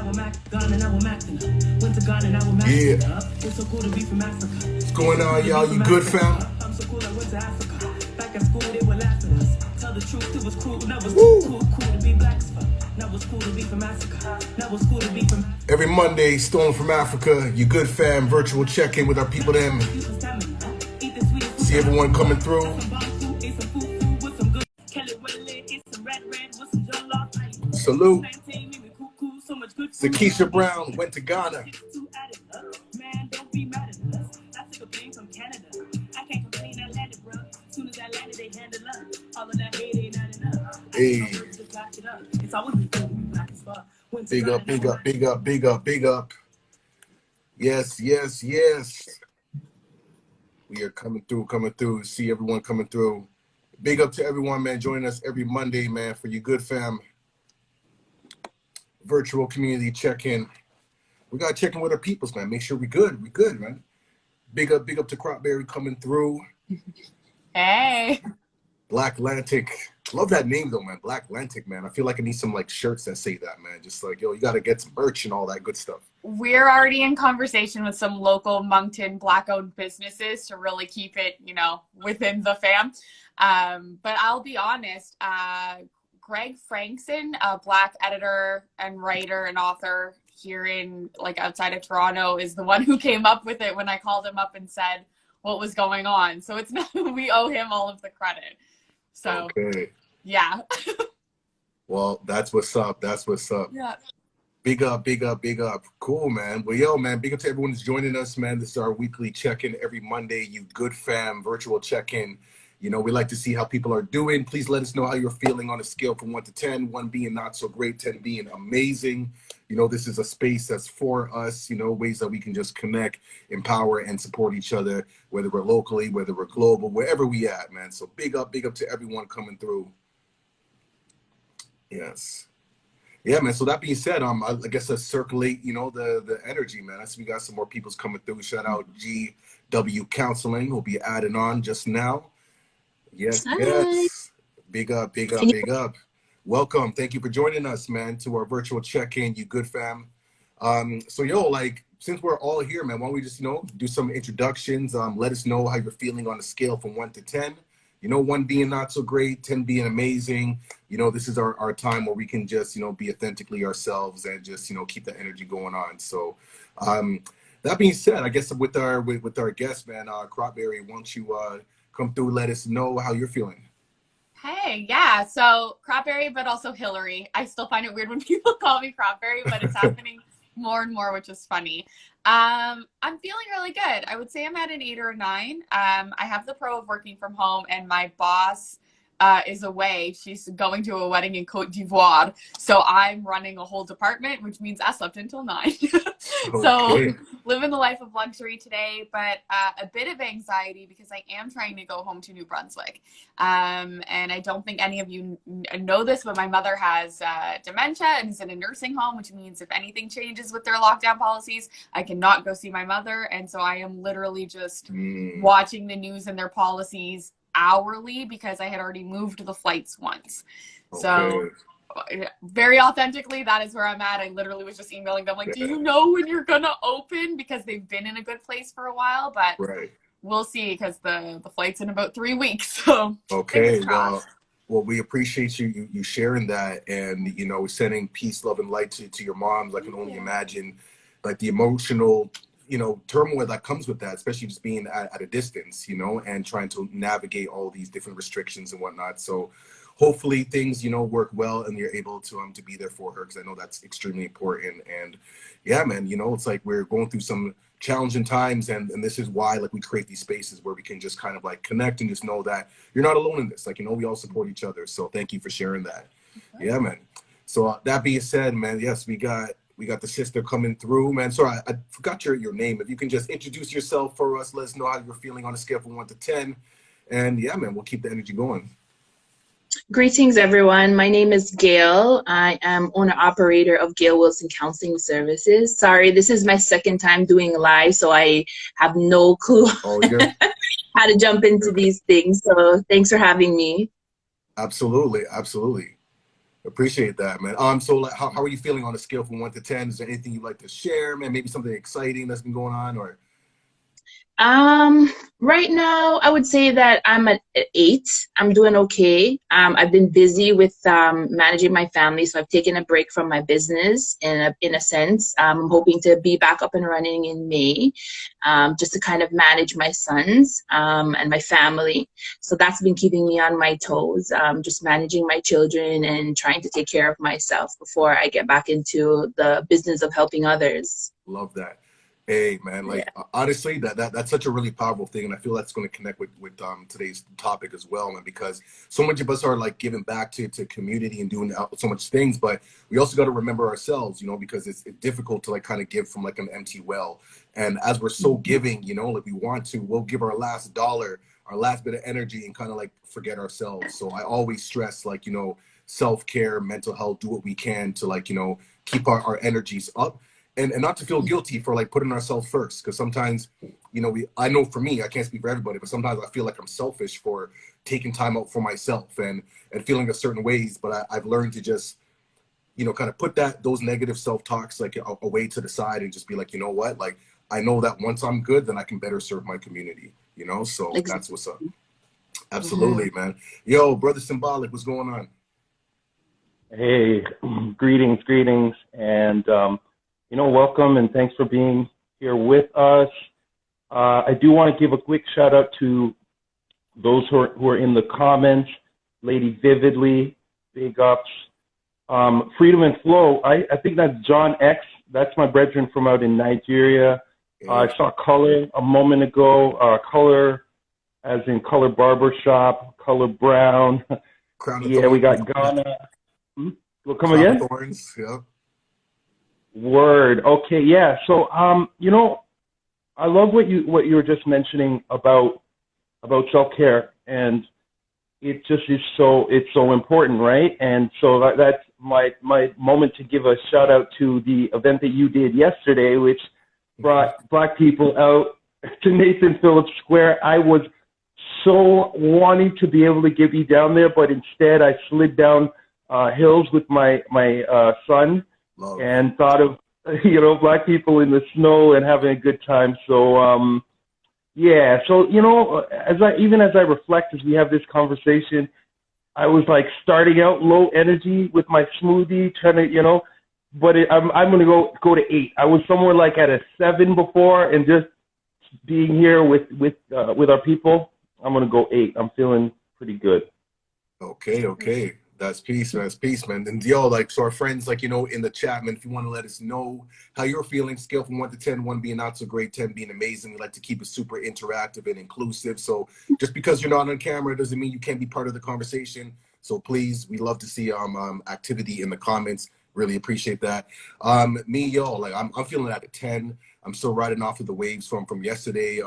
Yeah. What's going on, y'all? You good, fam? Every Monday, Stolen from Africa, you good, fam? Virtual check-in with our people them. See everyone coming through. Salute. Zakisha Brown went to Ghana. Hey. Big up, big up, big up, big up, big up. Yes, yes, yes. We are coming through. See everyone coming through. Big up to everyone, man, joining us every Monday, man, for you good fam. Virtual community check-in. We got to check in with our peoples, man. Make sure we good, man. Big up to Cropberry coming through. Hey. Black Atlantic. Love that name though, man. Black Atlantic, man. I feel like I need some like shirts that say that, man. Just like, yo, you got to get some merch and all that good stuff. We're already in conversation with some local Moncton Black-owned businesses to really keep it, you know, within the fam. But I'll be honest, Greg Frankson, a Black editor and writer and author here in, like, outside of Toronto, is the one who came up with it when I called him up and said what was going on. So it's not, we owe him all of the credit. So, okay. Yeah. Well, that's what's up. That's what's up. Yeah. Big up, big up, big up. Cool, man. Well, yo, man, big up to everyone who's joining us, man. This is our weekly check-in every Monday, you good fam, virtual check-in. You know, we like to see how people are doing. Please let us know how you're feeling on a scale from 1 to 10, 1 being not so great, 10 being amazing. You know, this is a space that's for us, you know, ways that we can just connect, empower, and support each other, whether we're locally, whether we're global, wherever we at, man. So big up to everyone coming through. Yes. Yeah, man. So that being said, I guess let's circulate, you know, the energy, man. I see we got some more people's coming through. Shout out GW Counseling, who'll be adding on just now. Yes, Hi. yes. Big up, big up, big up. Welcome. Thank you for joining us, man, to our virtual check-in, you good fam. So yo, like, since we're all here, man, why don't we just, you know, do some introductions? Let us know how you're feeling on a scale from 1 to 10. You know, 1 being not so great, 10 being amazing. You know, this is our time where we can just, you know, be authentically ourselves and just, you know, keep the energy going on. So that being said, I guess with our guest, man, Cropberry, why don't you come through, let us know how you're feeling. Hey, yeah. So Cropberry, but also Hillary. I still find it weird when people call me Cropberry, but it's happening more and more, which is funny. I'm feeling really good. I would say I'm at an 8 or a 9. I have the pro of working from home, and my boss is away. She's going to a wedding in Côte d'Ivoire. So I'm running a whole department, which means I slept until 9. So living the life of luxury today, but a bit of anxiety because I am trying to go home to New Brunswick. And I don't think any of you know this, but my mother has dementia and is in a nursing home, which means if anything changes with their lockdown policies, I cannot go see my mother. And so I am literally just watching the news and their policies hourly because I had already moved the flights once. So very authentically, that is where I'm at. I literally was just emailing them like, do you know when you're gonna open? Because they've been in a good place for a while, but we'll see because the flight's in about 3 weeks. So well, we appreciate you sharing that, and you know, sending peace, love, and light to your moms. I can only imagine like the emotional, you know, turmoil that comes with that, especially just being at a distance, you know, and trying to navigate all these different restrictions and whatnot. So hopefully things, you know, work well and you're able to be there for her, because I know that's extremely important. And yeah, man, you know, it's like we're going through some challenging times, and this is why like we create these spaces where we can just kind of like connect and just know that you're not alone in this. Like, you know, we all support each other. So thank you for sharing that. Yeah, man. So that being said, man, yes, we got the sister coming through, man. Sorry, I forgot your name. If you can just introduce yourself for us, let us know how you're feeling on a scale from 1 to 10. And yeah, man, we'll keep the energy going. Greetings, everyone. My name is Gail. I am owner-operator of Gail Wilson Counseling Services. Sorry, this is my second time doing live, so I have no clue how to jump into these things. So thanks for having me. Absolutely, absolutely. Appreciate that, man. So like, how are you feeling on a scale from 1 to 10? Is there anything you'd like to share, man? Maybe something exciting that's been going on, or? Um, right now, I would say that I'm at 8. I'm doing okay. I've been busy with managing my family, so I've taken a break from my business in a sense. I'm hoping to be back up and running in May, just to kind of manage my sons and my family. So that's been keeping me on my toes, just managing my children and trying to take care of myself before I get back into the business of helping others. Love that. Hey, man, like honestly, that's such a really powerful thing, and I feel that's going to connect with today's topic as well, man. Because so much of us are like giving back to community and doing so much things, but we also got to remember ourselves, you know, because it's difficult to like kind of give from like an empty well. And as we're so giving, you know, like we want to, we'll give our last dollar, our last bit of energy, and kind of like forget ourselves. So I always stress like, you know, self-care, mental health, do what we can to like, you know, keep our energies up. And not to feel guilty for like putting ourselves first, because sometimes, you know, I know for me, I can't speak for everybody, but sometimes I feel like I'm selfish for taking time out for myself and feeling a certain ways. But I've learned to just, you know, kind of put those negative self-talks like away to the side and just be like, you know what, like I know that once I'm good, then I can better serve my community, you know. So that's what's up. Absolutely, man. Yo, brother Symbolic, what's going on? Hey, greetings, and you know, welcome and thanks for being here with us. I do want to give a quick shout out to those who are in the comments. Lady Vividly, big ups. Freedom and Flow, I think that's John X. That's my brethren from out in Nigeria. I saw Color a moment ago. Color, as in Color Barbershop, Color Brown. Yeah, we got Ghana. Well, come again? Thorns, yeah. Word. Okay, yeah. So, you know, I love what you were just mentioning about self-care, and it just is it's so important, right? And so that's my moment to give a shout out to the event that you did yesterday, which brought Black people out to Nathan Phillips Square. I was so wanting to be able to get you down there, but instead I slid down hills with my son. Love. And thought of, you know, Black people in the snow and having a good time. So, yeah. So, you know, as I reflect as we have this conversation, I was like starting out low energy with my smoothie, trying to, you know, but I'm going to go to 8. I was somewhere like at a 7 before, and just being here with our people, I'm going to go 8. I'm feeling pretty good. Okay. That's peace, man. And yo, like, so our friends, like, you know, in the chat, man, if you want to let us know how you're feeling, scale from 1 to 10, 1 being not so great, 10 being amazing. We like to keep it super interactive and inclusive. So just because you're not on camera doesn't mean you can't be part of the conversation. So please, we love to see activity in the comments. Really appreciate that. Me, yo, like I'm feeling at a 10. I'm still riding off of the waves from yesterday.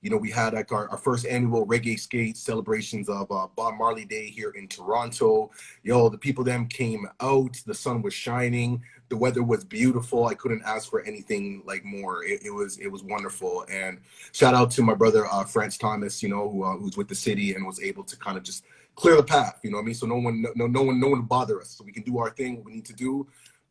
You know, we had like our first annual reggae skate celebrations of Bob Marley Day here in Toronto. Yo, the people them came out. The sun was shining. The weather was beautiful. I couldn't ask for anything like more. It was wonderful. And shout out to my brother France Thomas, you know, who's with the city and was able to kind of just clear the path. You know what I mean? So no one bother us. So we can do our thing, what we need to do.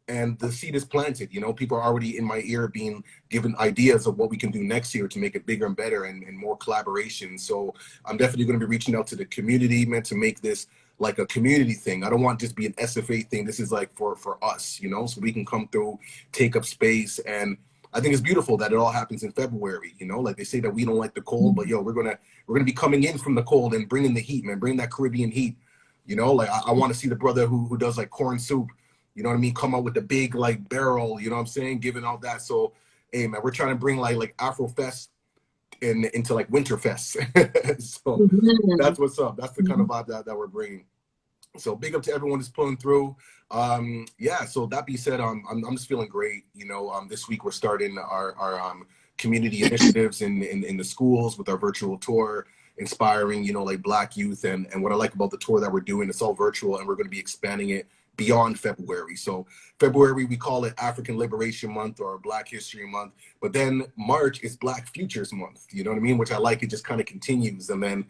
And the seed is planted. You know, people are already in my ear being given ideas of what we can do next year to make it bigger and better and more collaboration. So I'm definitely going to be reaching out to the community, man, to make this like a community thing. I don't want it to just be an SFA thing. This is like for us, you know, so we can come through, take up space. And I think it's beautiful that it all happens in February, you know, like they say that we don't like the cold, but yo, we're going to be coming in from the cold and bringing the heat, man, bring that Caribbean heat, you know, like I want to see the brother who does like corn soup, you know what I mean? Come out with the big like barrel, you know what I'm saying? Giving all that. So, hey man, we're trying to bring like Afrofest into like Winterfest. So that's what's up. That's the kind of vibe that we're bringing. So big up to everyone who's pulling through. Yeah. So that being said, I'm just feeling great. You know, this week we're starting our community initiatives in the schools with our virtual tour, inspiring, you know, like Black youth. And what I like about the tour that we're doing, it's all virtual, and we're going to be expanding it beyond February. So February, we call it African Liberation Month or Black History Month, but then March is Black Futures Month, you know what I mean? Which I like, it just kind of continues. And then,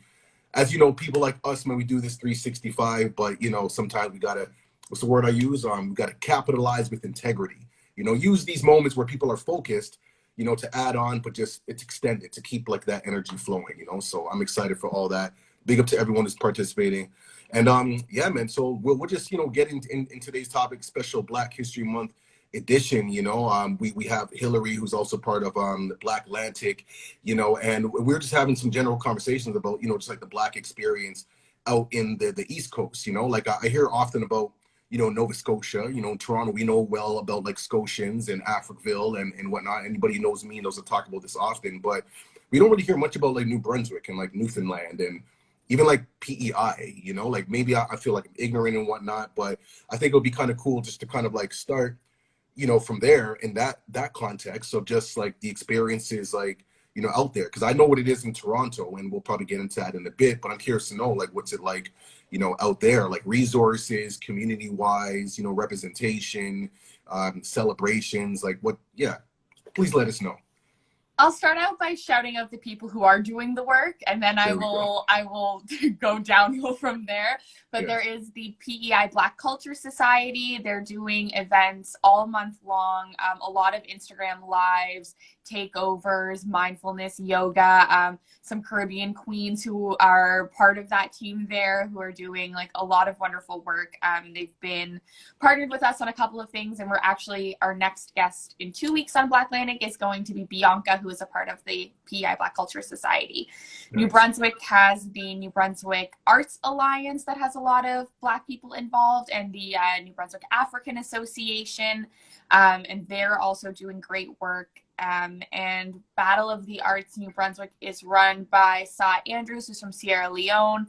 as you know, people like us, man, we do this 365, but you know, sometimes we gotta what's the word I use? We got to capitalize with integrity. You know, use these moments where people are focused, you know, to add on, but just it's extended to keep like that energy flowing, you know. So I'm excited for all that. Big up to everyone who's participating. And yeah, man. So we'll just, you know, get in today's topic, special Black History Month edition. You know, we have Hillary, who's also part of the Black Atlantic, you know, and we're just having some general conversations about, you know, just like the Black experience out in the East Coast. You know, like I hear often about, you know, Nova Scotia, you know, in Toronto, we know well about like Scotians and Africville and whatnot. Anybody who knows me knows I talk about this often, but we don't really hear much about like New Brunswick and like Newfoundland and even like PEI, you know, like maybe I feel like I'm ignorant and whatnot, but I think it would be kind of cool just to kind of like start, you know, from there in that context of just like the experiences like, you know, out there. Cause I know what it is in Toronto and we'll probably get into that in a bit, but I'm curious to know like, what's it like, you know, out there, like resources, community wise, you know, representation, celebrations, like what, yeah, please let us know. I'll start out by shouting out the people who are doing the work, and then I will go downhill from there. But yeah. There is the PEI Black Culture Society. They're doing events all month long. A lot of Instagram lives, takeovers, mindfulness, yoga. Some Caribbean queens who are part of that team there, who are doing like a lot of wonderful work. They've been partnered with us on a couple of things, and we're actually, our next guest in 2 weeks on Black Atlantic is going to be Bianca, who is a part of the PEI Black Culture Society. Nice. New Brunswick has the New Brunswick Arts Alliance that has a lot of Black people involved, and the New Brunswick African Association, and they're also doing great work. And Battle of the Arts New Brunswick is run by Sa Andrews, who's from Sierra Leone.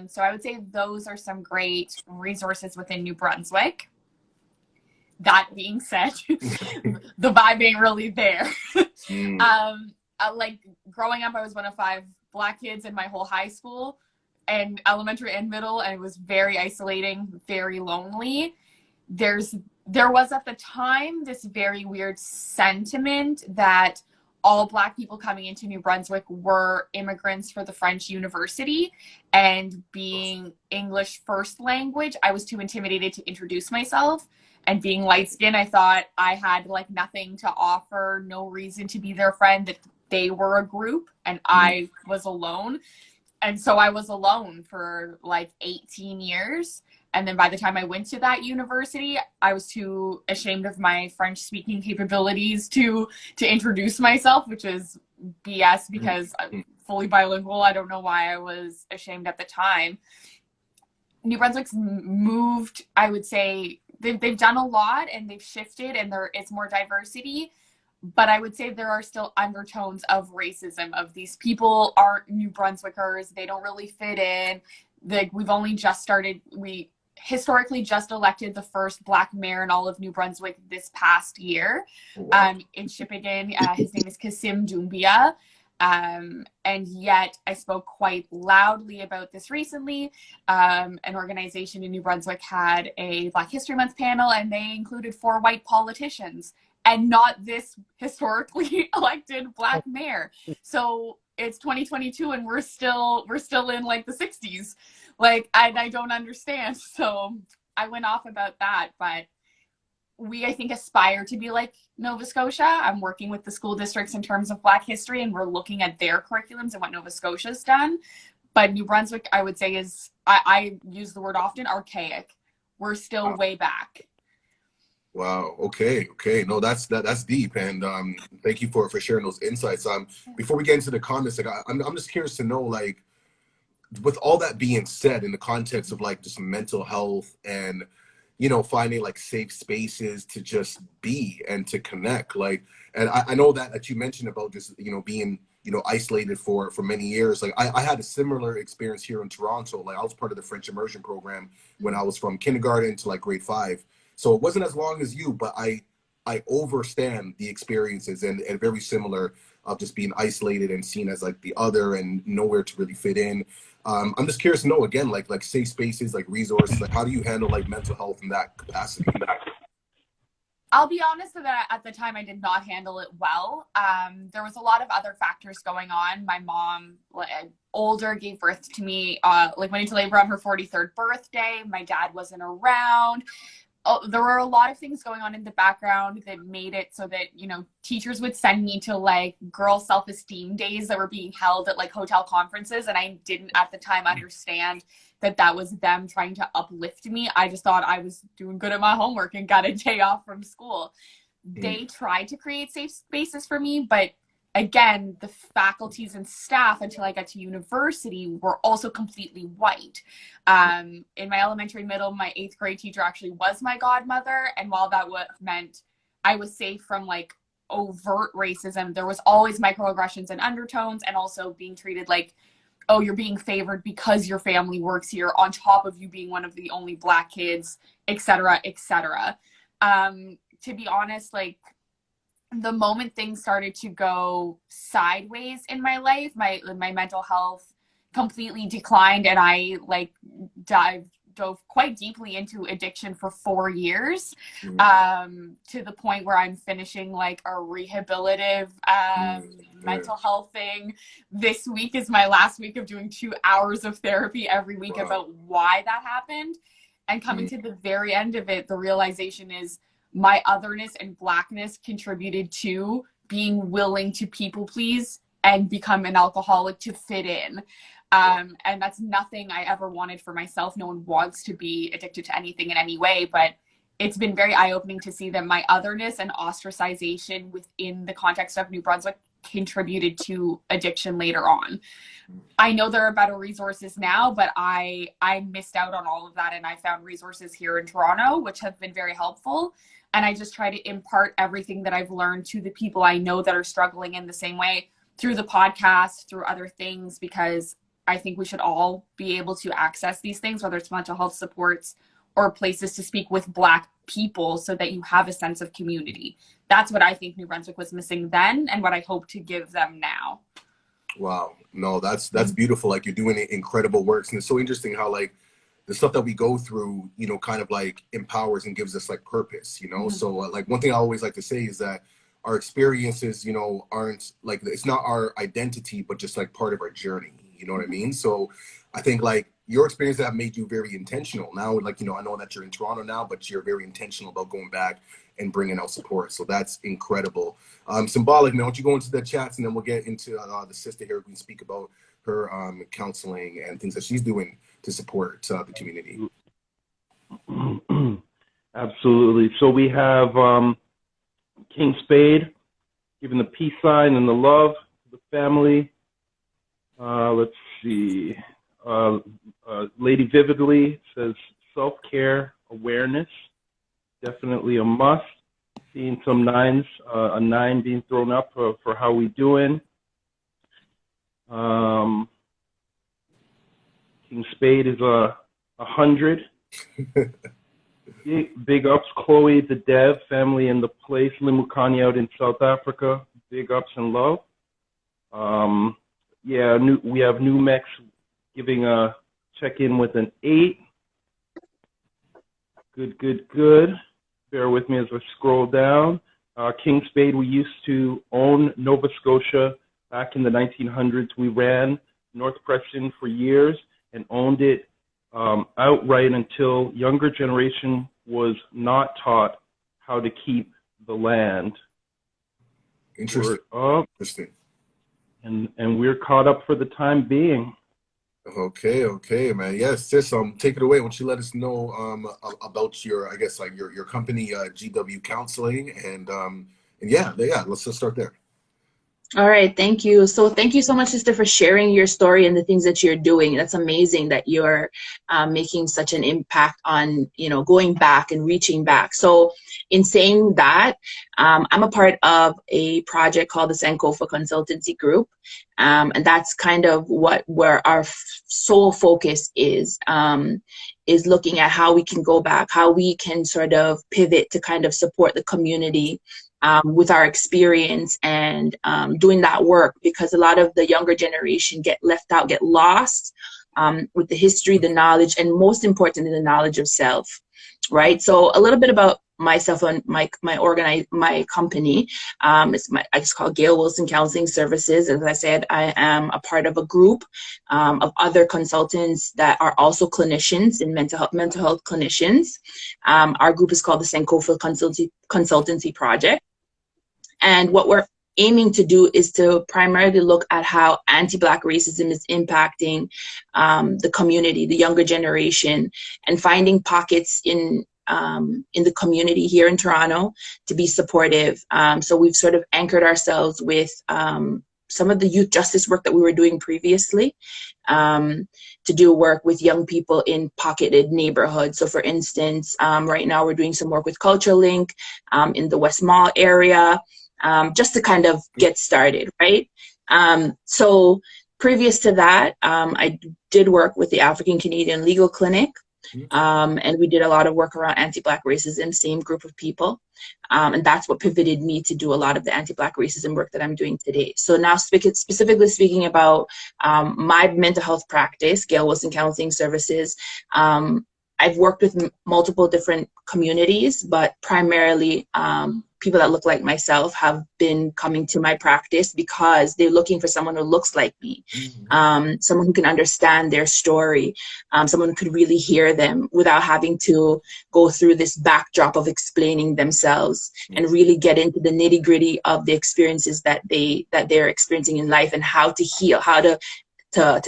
So I would say those are some great resources within New Brunswick. That being said, the vibe ain't really there. Like growing up, I was one of 5 Black kids in my whole high school and elementary and middle, and it was very isolating, very lonely. There was at the time this very weird sentiment that all Black people coming into New Brunswick were immigrants for the French university, and being English first language, I was too intimidated to introduce myself. And being light skinned, I thought I had like nothing to offer, no reason to be their friend, that they were a group and I was alone. And so I was alone for like 18 years. And then by the time I went to that university, I was too ashamed of my French speaking capabilities to introduce myself, which is BS because I'm fully bilingual. I don't know why I was ashamed at the time. New Brunswick's moved, I would say, they've done a lot and they've shifted, and it's more diversity. But I would say there are still undertones of racism, of these people aren't New Brunswickers, they don't really fit in. We've only just started, we historically just elected the first Black mayor in all of New Brunswick this past year. In Shippagan. His name is Kasim Doumbia. And yet I spoke quite loudly about this recently. An organization in New Brunswick had a Black History Month panel, and they included 4 white politicians and not this historically elected Black mayor. So it's 2022 and we're still in like the 60s. Like, I don't understand. So I went off about that, but we, I think, aspire to be like Nova Scotia. I'm working with the school districts in terms of Black history, and we're looking at their curriculums and what Nova Scotia's done. But New Brunswick, I would say, is, I use the word often, archaic. We're still way back. Wow. Okay. No, that's deep, and thank you for sharing those insights. Before we get into the comments, like I'm just curious to know, like, with all that being said, in the context of like just mental health and, you know, finding like safe spaces to just be and to connect, like, and I know that you mentioned about just, you know, being, you know, isolated for many years. Like I had a similar experience here in Toronto. Like I was part of the French immersion program when I was from kindergarten to like grade 5. So it wasn't as long as you, but I understand the experiences and very similar of just being isolated and seen as like the other and nowhere to really fit in. I'm just curious to know, again, like safe spaces, like resources, like how do you handle like mental health in that capacity? I'll be honest that at the time I did not handle it well. There was a lot of other factors going on. My mom, older, gave birth to me, went into labor on her 43rd birthday. My dad wasn't around. Oh, there were a lot of things going on in the background that made it so that, teachers would send me to like girl self-esteem days that were being held at like hotel conferences. And I didn't at the time understand that was them trying to uplift me. I just thought I was doing good at my homework and got a day off from school. They tried to create safe spaces for me, but again, the faculties and staff until I got to university were also completely white. In my elementary, middle, my 8th grade teacher actually was my godmother. And while that meant I was safe from like overt racism, there was always microaggressions and undertones, and also being treated like, oh, you're being favored because your family works here, on top of you being one of the only Black kids, et cetera, et cetera. To be honest, like, the moment things started to go sideways in my life, my mental health completely declined, and I like dove quite deeply into addiction for 4 years, to the point where I'm finishing like a rehabilitative mental health thing. This week is my last week of doing 2 hours of therapy every week about why that happened. And coming to the very end of it, the realization is my otherness and Blackness contributed to being willing to people please and become an alcoholic to fit in. And that's nothing I ever wanted for myself. No one wants to be addicted to anything in any way, but it's been very eye-opening to see that my otherness and ostracization within the context of New Brunswick contributed to addiction later on. I know there are better resources now, but I missed out on all of that, and I found resources here in Toronto, which have been very helpful. And I just try to impart everything that I've learned to the people I know that are struggling in the same way through the podcast, through other things, because I think we should all be able to access these things, whether it's mental health supports or places to speak with Black people, so that you have a sense of community. That's what I think New Brunswick was missing then, and what I hope to give them now. Wow. No, that's beautiful. Like, you're doing incredible works. And it's so interesting how like the stuff that we go through, kind of like empowers and gives us like purpose, So like one thing I always like to say is that our experiences, aren't like, it's not our identity, but just like part of our journey. You know what I mean? So I think like your experience have made you very intentional now. Like, I know that you're in Toronto now, but you're very intentional about going back and bringing out support. So that's incredible. Symbolic, man, why don't you go into the chats, and then we'll get into the sister here who can speak about her counseling and things that she's doing to support the community. Absolutely. So we have King Spade giving the peace sign and the love to the family. Let's see. Lady Vividly says self-care awareness, definitely a must. Seeing some nines, a 9 being thrown up for how we doing. King Spade is 100. Big ups, Chloe, the Dev family in the place, Limukani out in South Africa. Big ups and love. We have New Mex giving a check-in with an 8. Good. Bear with me as I scroll down. King Spade, we used to own Nova Scotia back in the 1900s. We ran North Preston for years and owned it outright until younger generation was not taught how to keep the land. Interesting. And we're caught up for the time being. Okay, man. Yes, sis, take it away. Why don't you let us know about your, I guess, like your company, GW Counseling, and let's just start there. All right, thank you. So thank you so much, sister, for sharing your story and the things that you're doing. That's amazing that you're making such an impact on, going back and reaching back. So in saying that, I'm a part of a project called the Sankofa Consultancy Group. And that's kind of where our sole focus is looking at how we can go back, how we can sort of pivot to kind of support the community with our experience and doing that work, because a lot of the younger generation get left out, get lost with the history, the knowledge, and most importantly, the knowledge of self, right? So a little bit about myself and my company. It's called Gail Wilson Counseling Services. As I said, I am a part of a group of other consultants that are also clinicians in mental health clinicians. Our group is called the Sankofa Consultancy Project. And what we're aiming to do is to primarily look at how anti-Black racism is impacting the community, the younger generation, and finding pockets in the community here in Toronto to be supportive. So we've sort of anchored ourselves with some of the youth justice work that we were doing previously, to do work with young people in pocketed neighborhoods. So for instance, right now we're doing some work with Culture Link in the West Mall area, just to kind of get started, right? So previous to that, I did work with the African Canadian Legal Clinic, and we did a lot of work around anti-Black racism, same group of people. And that's what pivoted me to do a lot of the anti-Black racism work that I'm doing today. So now specifically speaking about my mental health practice, Gail Wilson Counseling Services, I've worked with multiple different communities, but primarily people that look like myself have been coming to my practice because they're looking for someone who looks like me, someone who can understand their story, someone who could really hear them without having to go through this backdrop of explaining themselves, and really get into the nitty-gritty of the experiences that they're experiencing in life and how to heal, how to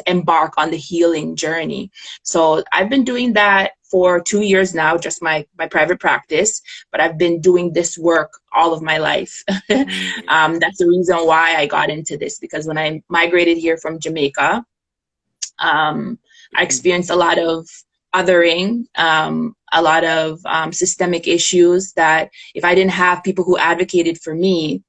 embark on the healing journey. So I've been doing that for 2 years now, just my private practice, but I've been doing this work all of my life. That's the reason why I got into this, because when I migrated here from Jamaica, I experienced a lot of othering, a lot of systemic issues that if I didn't have people who advocated for me,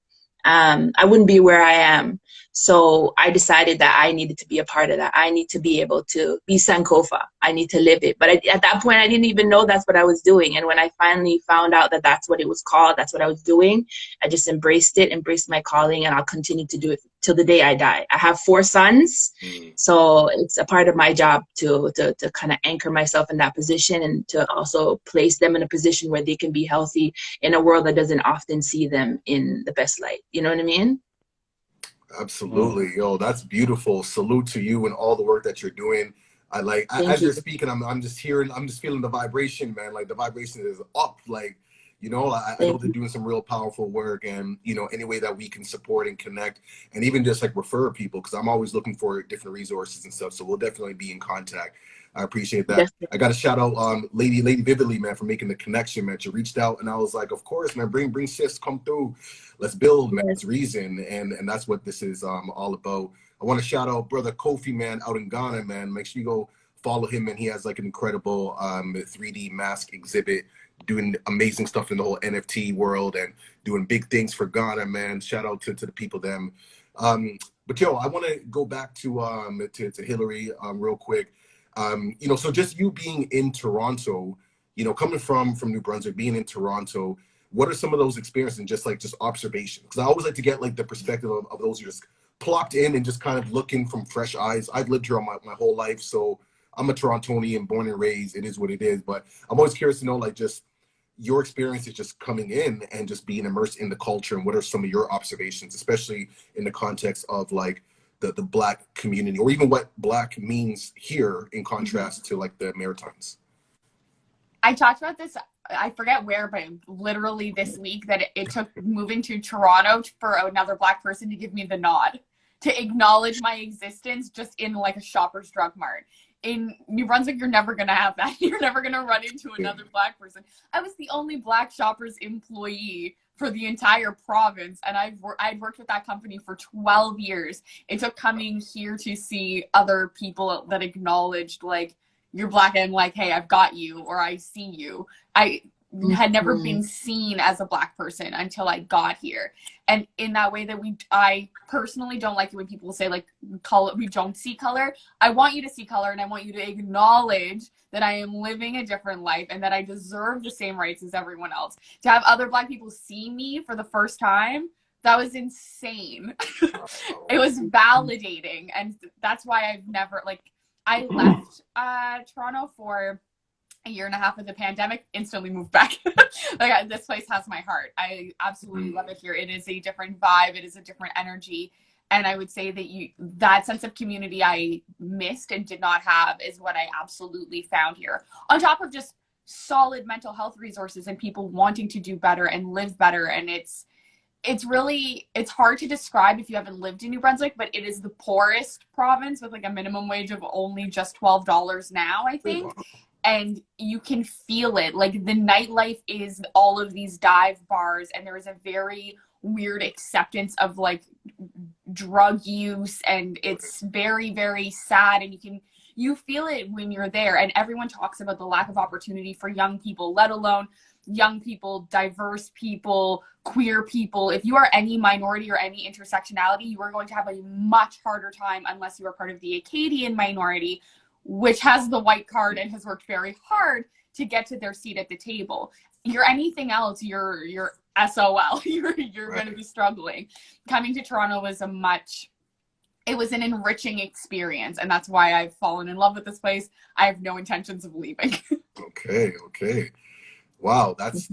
I wouldn't be where I am. So I decided that I needed to be a part of that. I need to be able to be Sankofa. I need to live it. But at that point, I didn't even know that's what I was doing. And when I finally found out that that's what it was called, that's what I was doing, I just embraced it, embraced my calling, and I'll continue to do it till the day I die. I have 4 sons, so it's a part of my job to kind of anchor myself in that position, and to also place them in a position where they can be healthy in a world that doesn't often see them in the best light. You know what I mean? Absolutely. Yo, that's beautiful. Salute to you and all the work that you're doing. As you're speaking, I'm just feeling the vibration, man. Like the vibration is up. Like, you know, I know they're doing some real powerful work, and, you know, any way that we can support and connect and even just like refer people, because I'm always looking for different resources and stuff. So we'll definitely be in contact. I appreciate that. Definitely. I got to shout out Lady Vividly, man, for making the connection, man. She reached out and I was like, of course, man, bring sis, come through. Let's build, man. It's reason. And that's what this is all about. I want to shout out brother Kofi, man, out in Ghana, man. Make sure you go follow him, and he has like an incredible 3D mask exhibit, doing amazing stuff in the whole NFT world and doing big things for Ghana, man. Shout out to the people them. But yo, I want to go back to Hillary real quick. You know, so just you being in Toronto, you know, coming from New Brunswick, being in Toronto, what are some of those experiences and just observation? Because I always like to get like the perspective of those who just plopped in and just kind of looking from fresh eyes. I've lived here my whole life, so I'm a Torontonian, born and raised. It is what it is. But I'm always curious to know, like, just your experiences just coming in and just being immersed in the culture, and what are some of your observations, especially in the context of like the Black community, or even what Black means here in contrast to like the Maritimes. I talked about this, I forget where, but literally this week, that it took moving to Toronto for another Black person to give me the nod, to acknowledge my existence just in like a Shoppers Drug Mart. In New Brunswick, you're never going to have that. You're never going to run into another Black person. I was the only Black Shoppers employee for the entire province, and I'd worked with that company for 12 years. It took coming here to see other people that acknowledged, like, you're Black, and like, hey, I've got you, or I see you. I had never been seen as a Black person until I got here. And in that way that I personally don't like it when people say like, we don't see color. I want you to see color, and I want you to acknowledge that I am living a different life and that I deserve the same rights as everyone else. To have other Black people see me for the first time, that was insane. It was validating. And that's why I've never, like, I left Toronto for a year and a half of the pandemic, instantly moved back. Like, this place has my heart. I absolutely love it here. It is a different vibe. It is a different energy. And I would say that that sense of community I missed and did not have is what I absolutely found here. On top of just solid mental health resources and people wanting to do better and live better. And it's hard to describe if you haven't lived in New Brunswick, but it is the poorest province with like a minimum wage of only just $12 now, I think. And you can feel it. Like, the nightlife is all of these dive bars, and there is a very weird acceptance of like drug use, and it's very, very sad. And you feel it when you're there. And everyone talks about the lack of opportunity for young people, let alone young people, diverse people, queer people. If you are any minority or any intersectionality, you are going to have a much harder time unless you are part of the Acadian minority, which has the white card and has worked very hard to get to their seat at the table. You're anything else, you're SOL. You're going to be struggling. Coming to Toronto was it was an enriching experience, and that's why I've fallen in love with this place. I have no intentions of leaving. Okay. Wow, that's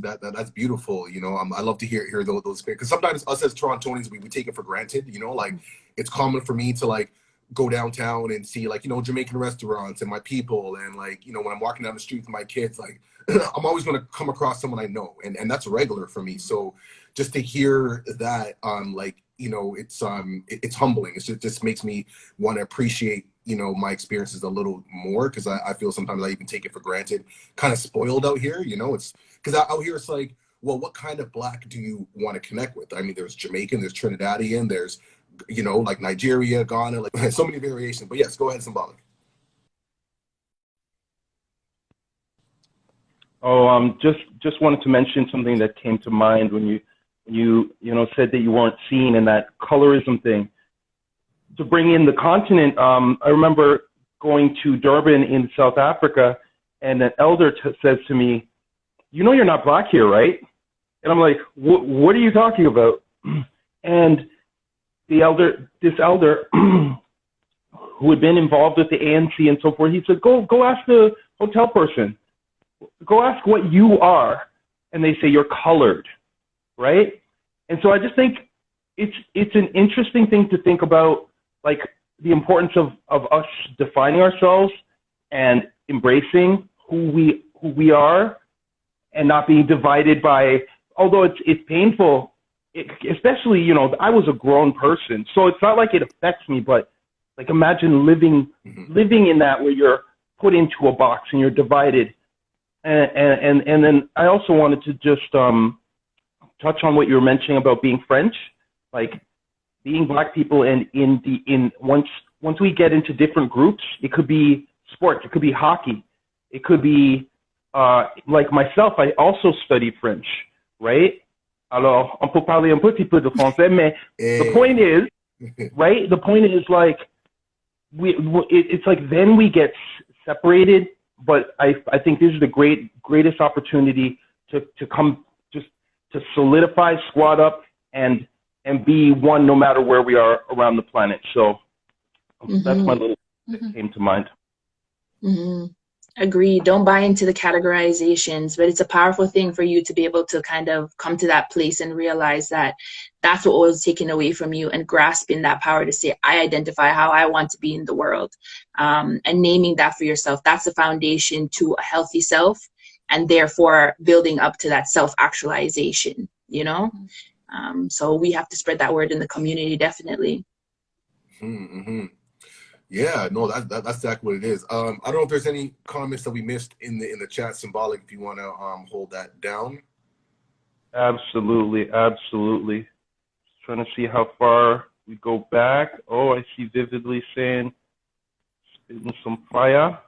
beautiful. You know, I love to hear those, because sometimes us as Torontonians, we take it for granted. You know, like, it's common for me to like go downtown and see, like, you know, Jamaican restaurants and my people, and like, you know, when I'm walking down the street with my kids, like, I'm always going to come across someone I know, and that's regular for me. So just to hear that, like, you know, it's humbling. It just makes me want to appreciate, you know, my experiences a little more, because I feel sometimes I even take it for granted, kind of spoiled out here. You know, it's because out here it's like, well, what kind of Black do you want to connect with? I mean, there's Jamaican, there's Trinidadian, there's, you know, like Nigeria, Ghana, like so many variations. But yes, go ahead, Symbolic. Oh, just wanted to mention something that came to mind when you said that you weren't seen, and that colorism thing. To bring in the continent, I remember going to Durban in South Africa, and an elder says to me, "You know, you're not Black here, right?" And I'm like, "What are you talking about?" And this elder who had been involved with the ANC and so forth, he said, go ask the hotel person, go ask what you are. And they say, you're colored, right? And so I just think it's an interesting thing to think about, like, the importance of us defining ourselves and embracing who we are, and not being divided by, although it's painful, especially, you know, I was a grown person, so it's not like it affects me, but like, imagine living in that, where you're put into a box and you're divided. And then I also wanted to just touch on what you were mentioning about being French, like being Black people, and once we get into different groups, it could be sports, it could be hockey, it could be like myself, I also study French, right? Alors, on peut parler un petit peu de français, mais the point is, right? The point is, like, it's like then we get separated, but I think this is the greatest opportunity to come, just to solidify, squad up, and be one, no matter where we are around the planet. So that's my little that came to mind. Agreed. Don't buy into the categorizations, but it's a powerful thing for you to be able to kind of come to that place and realize that that's what was taken away from you, and grasping that power to say, I identify how I want to be in the world, and naming that for yourself. That's the foundation to a healthy self, and therefore building up to that self-actualization, you know? So we have to spread that word in the community, definitely. Yeah, no, that's exactly what it is. I don't know if there's any comments that we missed in the chat, Symbolic, if you want to hold that down. Absolutely. Just trying to see how far we go back. Oh, I see Vividly saying, spitting some fire.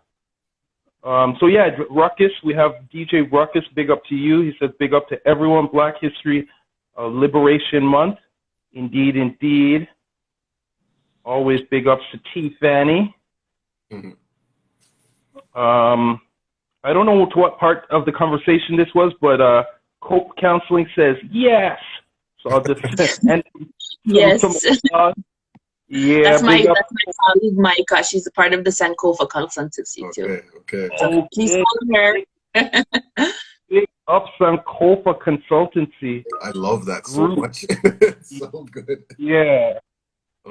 So yeah, Ruckus, we have DJ Ruckus, big up to you. He says, big up to everyone, Black History Liberation Month. Indeed. Always big ups to T. Fanny. I don't know to what part of the conversation this was, but Cope Counseling says yes. So I'll just and yes. Yeah, that's my colleague Micah. She's a part of the Sankofa consultancy too. Okay. So please call her. Big ups on Kofa Consultancy. I love that so much. So good. Yeah.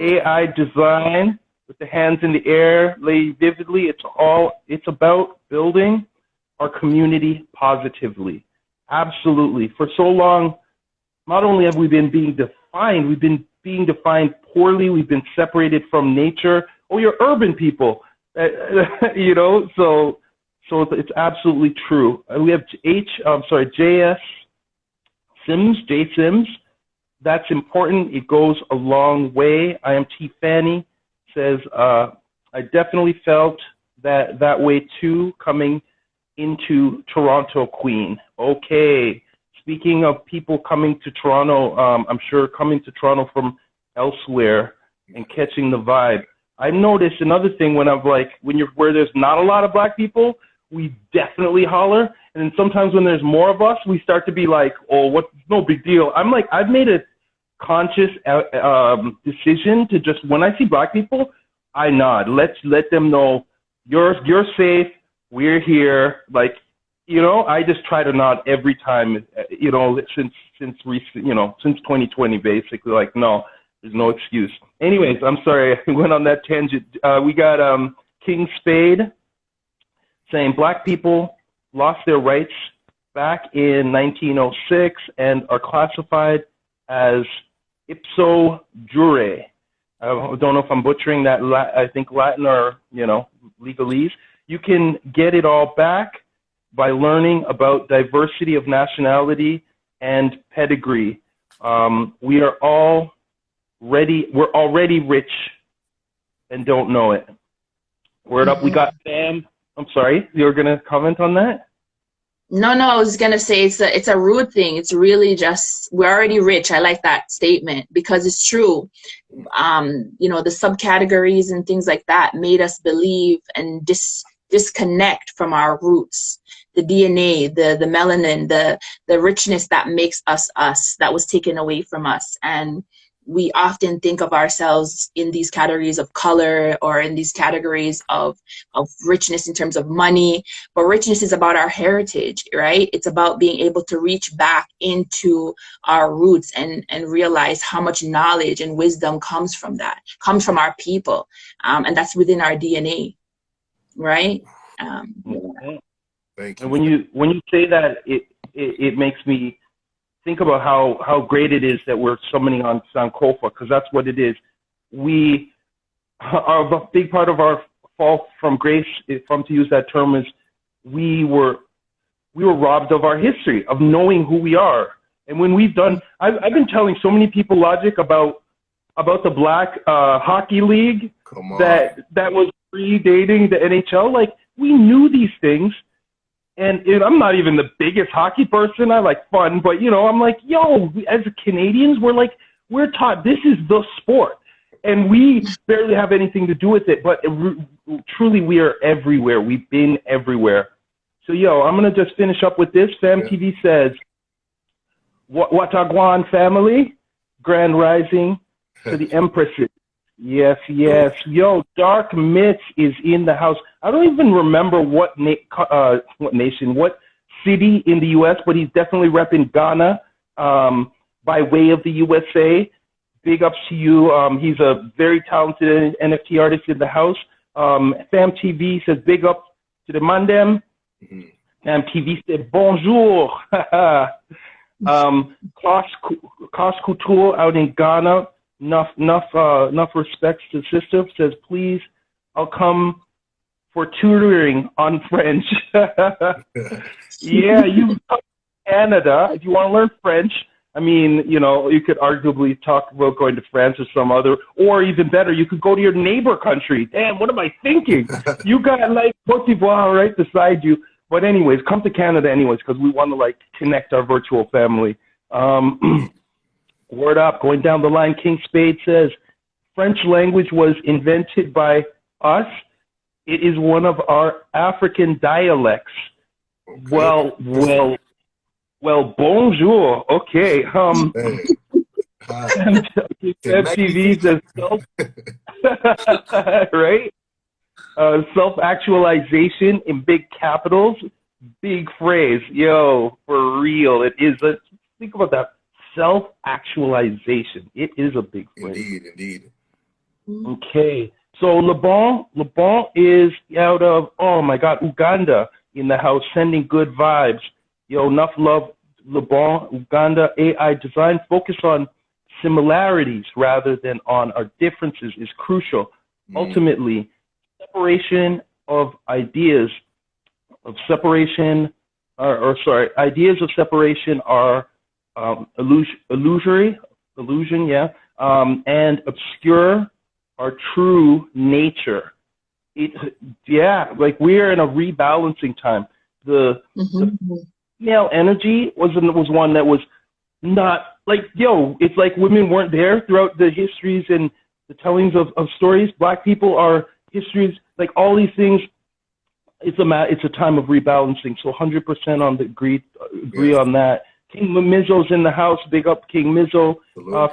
AI design with the hands in the air, lay vividly. It's about building our community positively. Absolutely. For so long, not only have we been being defined, we've been being defined poorly. We've been separated from nature. Oh, you're urban people, you know. So it's absolutely true. We have JS Sims, J Sims. That's important. It goes a long way. I am T Fanny says, I definitely felt that way too coming into Toronto, Queen. Okay. Speaking of people coming to Toronto, I'm sure coming to Toronto from elsewhere and catching the vibe. I've noticed another thing when where there's not a lot of black people, we definitely holler. And then sometimes when there's more of us, we start to be like, oh, no big deal. I'm like, I've made a conscious decision to just, when I see black people, I nod. Let them know you're safe. We're here. Like, you know, I just try to nod every time, you know, since 2020, basically. Like, no, there's no excuse. Anyways, I'm sorry, I went on that tangent. We got King Spade saying black people lost their rights back in 1906 and are classified as ipso jure. I don't know if I'm butchering that. I think Latin or, you know, legalese. You can get it all back by learning about diversity of nationality and pedigree. We're already rich and don't know it. Word up, we got Sam. I'm sorry, you were gonna comment on that? No, I was gonna say it's a root thing. It's really just, we're already rich. I like that statement because it's true. You know, the subcategories and things like that made us believe and disconnect from our roots. The DNA, the melanin, the richness that makes us us, that was taken away from us. And we often think of ourselves in these categories of color or in these categories of richness in terms of money, but richness is about our heritage, right? It's about being able to reach back into our roots and realize how much knowledge and wisdom comes from that, comes from our people. And that's within our DNA, right? Thank you. And when you say that, it makes me think about how great it is that we're summoning on Sankofa, because that's what it is. We are a big part of our fall from grace, if I'm to use that term, is we were robbed of our history, of knowing who we are. And when we've done, I've been telling so many people, Logic, about the Black Hockey League that was predating the NHL. Like, we knew these things. And I'm not even the biggest hockey person. I like fun, but, you know, I'm like, yo, as Canadians, we're taught this is the sport. And we barely have anything to do with it. But truly, we are everywhere. We've been everywhere. So, yo, I'm going to just finish up with this. FamTV says, Watagwan family, grand rising to the empresses. Yes. Yo, Dark Myths is in the house. I don't even remember what nation, what city in the U.S., but he's definitely repping Ghana by way of the USA. Big ups to you. He's a very talented NFT artist in the house. FamTV says big up to the Mandem. FamTV said bonjour. Cos Couture out in Ghana. Enough respects to sister. Says, please, I'll come for tutoring on French. Yeah, you come to Canada if you want to learn French. I mean, you know, you could arguably talk about going to France or some other, or even better, you could go to your neighbor country. Damn, what am I thinking? You got like Cote d'Ivoire right beside you. But anyways, come to Canada anyways, because we want to like connect our virtual family. Word up, going down the line, King Spade says, French language was invented by us. It is one of our African dialects. Okay. Well, bonjour. Okay. TV says right? Self-actualization in big capitals. big phrase. Yo, for real. It is. Let's think about that. Self-actualization. It is a big phrase. Indeed, indeed. Okay. So LeBon is out of, oh my God, Uganda in the house, sending good vibes. Yo, enough love, LeBon, Uganda. AI design focus on similarities rather than on our differences is crucial. Ultimately, separation of ideas of separation, ideas of separation are illusion, and obscure our true nature. Like we're in a rebalancing time. The male energy was one that was not like, it's like women weren't there throughout the histories and the tellings of stories. Black people are histories, like all these things. It's a time of rebalancing. So 100% on the agree Yes. on that. King Mizzo's in the house. Big up King Mizzo.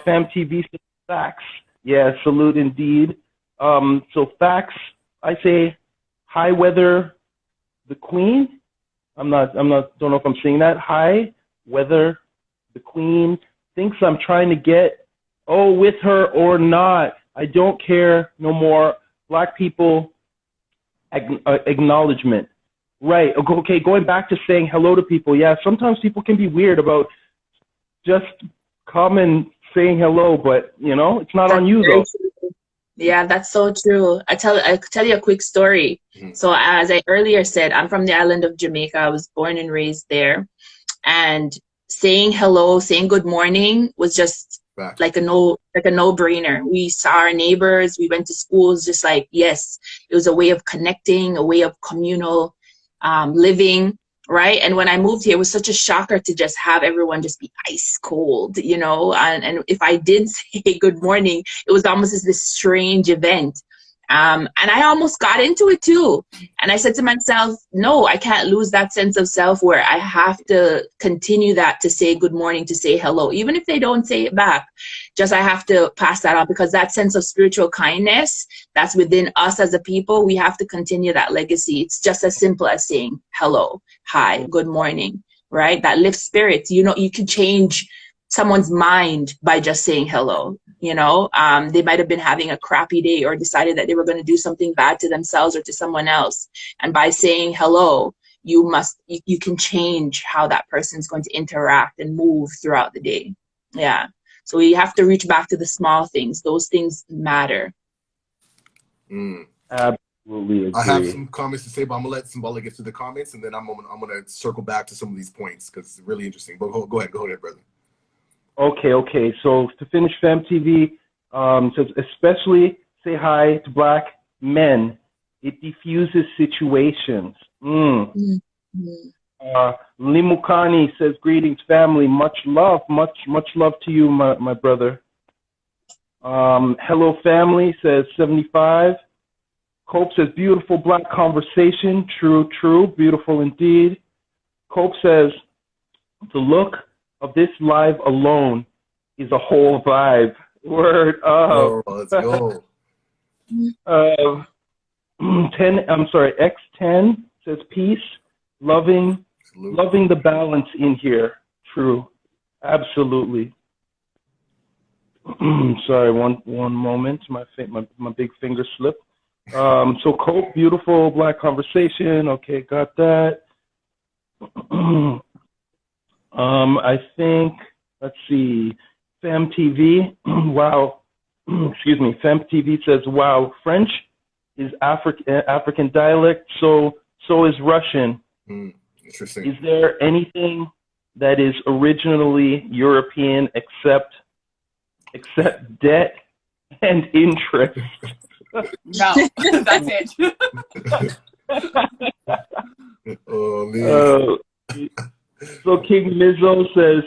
Fam TV facts. Yeah, salute indeed. So facts. I say high weather the queen. Don't know if I'm saying that. High weather the queen thinks I'm trying to get with her or not. I don't care no more. Black people acknowledgement. Right. Okay, going back to saying hello to people. Yeah, sometimes people can be weird about just common saying hello, but it's not on you though. Yeah, that's so true. I tell you a quick story. So as I earlier said, I'm from the island of Jamaica. I was born and raised there. And saying hello, saying good morning was just like a no-brainer. We saw our neighbors, we went to schools, just like, yes, it was a way of connecting, a way of communal living, right? And when I moved here, it was such a shocker to just have everyone just be ice cold, and if I did say good morning, it was almost as this strange event. And I almost got into it too. And I said to myself, no, I can't lose that sense of self where I have to continue that, to say good morning, to say hello, even if they don't say it back. Just I have to pass that on, because that sense of spiritual kindness that's within us as a people, we have to continue that legacy. It's just as simple as saying hello, hi, good morning, right? That lifts spirits. You can change someone's mind by just saying hello. They might have been having a crappy day or decided that they were going to do something bad to themselves or to someone else. And by saying hello, you can change how that person's going to interact and move throughout the day. Yeah. So we have to reach back to the small things. Those things matter. Absolutely agree. I have some comments to say, but I'm gonna let Symbolic get to the comments, and then I'm gonna circle back to some of these points because it's really interesting. But go ahead, brother. Okay. So to finish, FemTV says, especially say hi to Black men. It diffuses situations. Limukani says, greetings, family. Much love to you, my brother. Hello, family, says 75. Cope says, beautiful Black conversation. True. Beautiful indeed. Cope says, the look of this live alone is a whole vibe. Word up. Let's go. X10 says peace, loving the balance in here. True. Absolutely. Sorry, one moment. My big finger slipped. So Cope, beautiful Black conversation. Okay, got that. I think, let's see, FemTV, wow, excuse me, FemTV says, wow, French is African dialect, so is Russian. Interesting. Is there anything that is originally European except debt and interest? No, that's it. Oh, man. So King Mizzo says,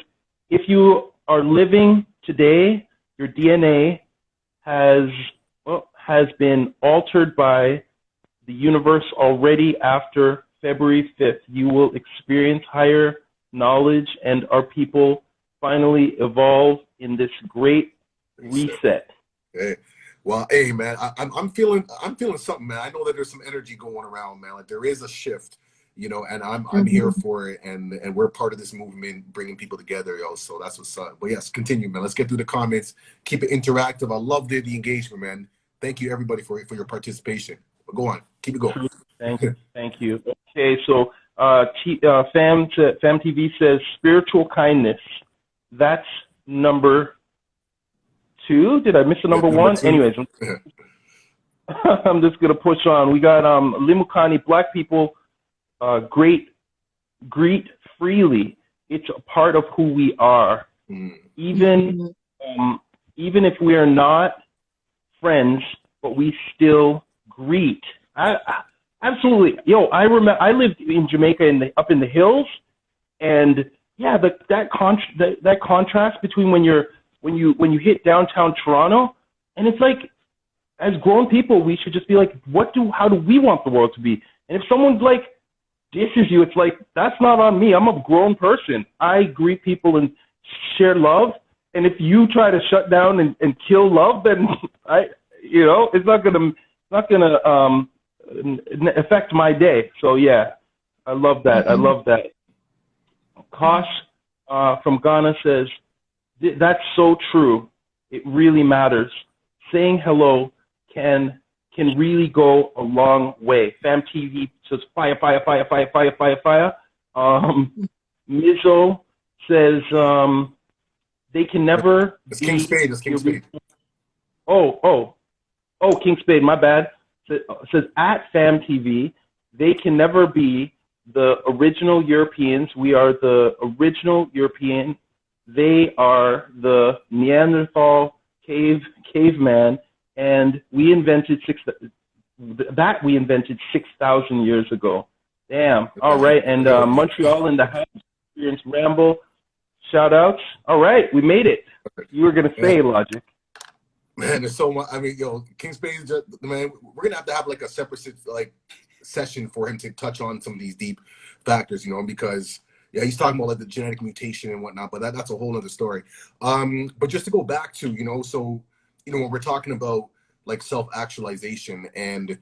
if you are living today, your DNA has been altered by the universe already. After February 5th, you will experience higher knowledge, and our people finally evolve in this great reset. Okay. Well, hey, man, I'm feeling something, man. I know that there's some energy going around, man. Like there is a shift. you know, and I'm here for it, and we're part of this movement, bringing people together, yo. So that's what's up. But yes, continue, man. Let's get through the comments. Keep it interactive. I love the engagement, man. Thank you, everybody, for your participation. But go on, keep it going. Thank you. Okay, so Fam TV says spiritual kindness. That's number 2. Did I miss the number 1? Anyways, I'm just gonna push on. We got Limukani, black people greet freely. It's a part of who we are. Even if we are not friends, but we still greet. Absolutely. Yo, I remember I lived in Jamaica up in the hills, and yeah, that contrast between when you hit downtown Toronto, and it's like, as grown people, we should just be like, how do we want the world to be? And if someone's like disses you, it's like, that's not on me. I'm a grown person. I greet people and share love. And if you try to shut down and kill love, then it's not gonna affect my day. So yeah, I love that. I love that. Kosh from Ghana says, that's so true. It really matters. Saying hello can really go a long way. Fam TV says fire. Mizzo says they can never. It's King Spade. It's King Spade. Oh, King Spade. My bad. Says at Fam TV, they can never be the original Europeans. We are the original European. They are the Neanderthal caveman. And we invented 6,000 years ago. Damn. All right. And Montreal in the house, Experience Ramble. Shout outs. All right. We made it. You were going to say, Logic. Man, there's so much. I mean, yo, King Spade, man, we're going to have like a separate session for him to touch on some of these deep factors, you know, because yeah, he's talking about like the genetic mutation and whatnot, but that's a whole other story. But just to go back to, you know, so, you know, when we're talking about like self-actualization and,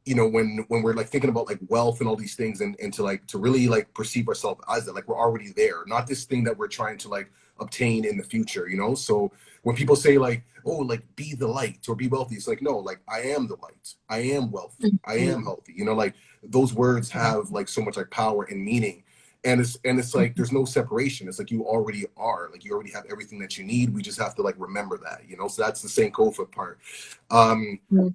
you know, when we're like thinking about like wealth and all these things and to really like perceive ourselves as that, like we're already there, not this thing that we're trying to like obtain in the future, you know? So when people say like, oh, like be the light or be wealthy, it's like, no, like I am the light. I am wealthy. I am healthy. You know, like those words have like so much like power and meaning. And it's like there's no separation. It's like you already are. Like you already have everything that you need. We just have to like remember that, you know. So that's the Sankofa part.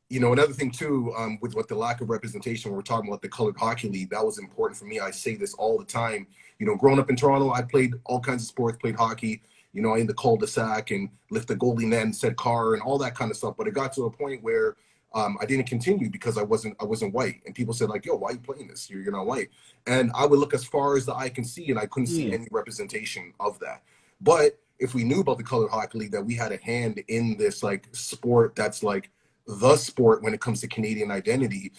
You know, another thing too, with what the lack of representation, when we're talking about the colored hockey league, that was important for me. I say this all the time. You know, growing up in Toronto, I played all kinds of sports, played hockey, you know, in the cul-de-sac and lift the goalie net and set car and all that kind of stuff. But it got to a point where I didn't continue because I wasn't white. And people said like, yo, why are you playing this? You're not white. And I would look as far as the eye can see, and I couldn't see any representation of that. But if we knew about the colored hockey league, that we had a hand in this like sport that's like the sport when it comes to Canadian identity,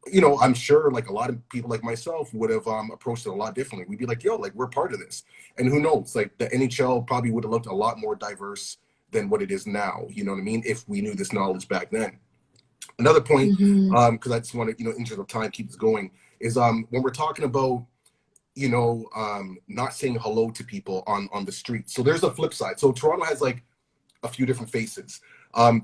you know, I'm sure like a lot of people like myself would have approached it a lot differently. We'd be like, yo, like we're part of this. And who knows, like the NHL probably would have looked a lot more diverse than what it is now. You know what I mean? If we knew this knowledge back then. Another point, because I just want to, you know, in interest of time, keep this going, is when we're talking about, you know, not saying hello to people on the street. So there's a flip side. So Toronto has like a few different faces.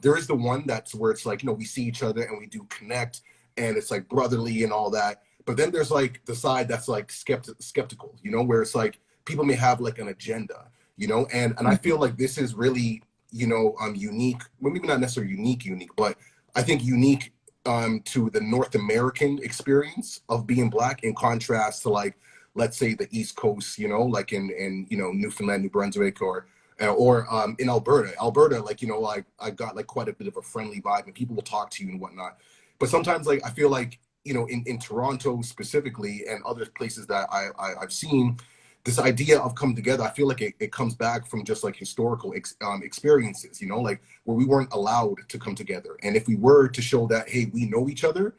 There is the one that's where it's like, you know, we see each other and we do connect and it's like brotherly and all that. But then there's like the side that's like skeptical, you know, where it's like people may have like an agenda, you know, and I feel like this is really, you know, unique. Well, maybe not necessarily unique, but I think unique to the North American experience of being Black in contrast to like, let's say the East Coast, you know, like in you know, Newfoundland, New Brunswick, or in Alberta, like, you know, like I got like quite a bit of a friendly vibe and people will talk to you and whatnot. But sometimes like, I feel like, you know, in Toronto specifically and other places that I've seen, this idea of come together, I feel like it comes back from just like historical experiences, you know, like where we weren't allowed to come together. And if we were to show that, hey, we know each other,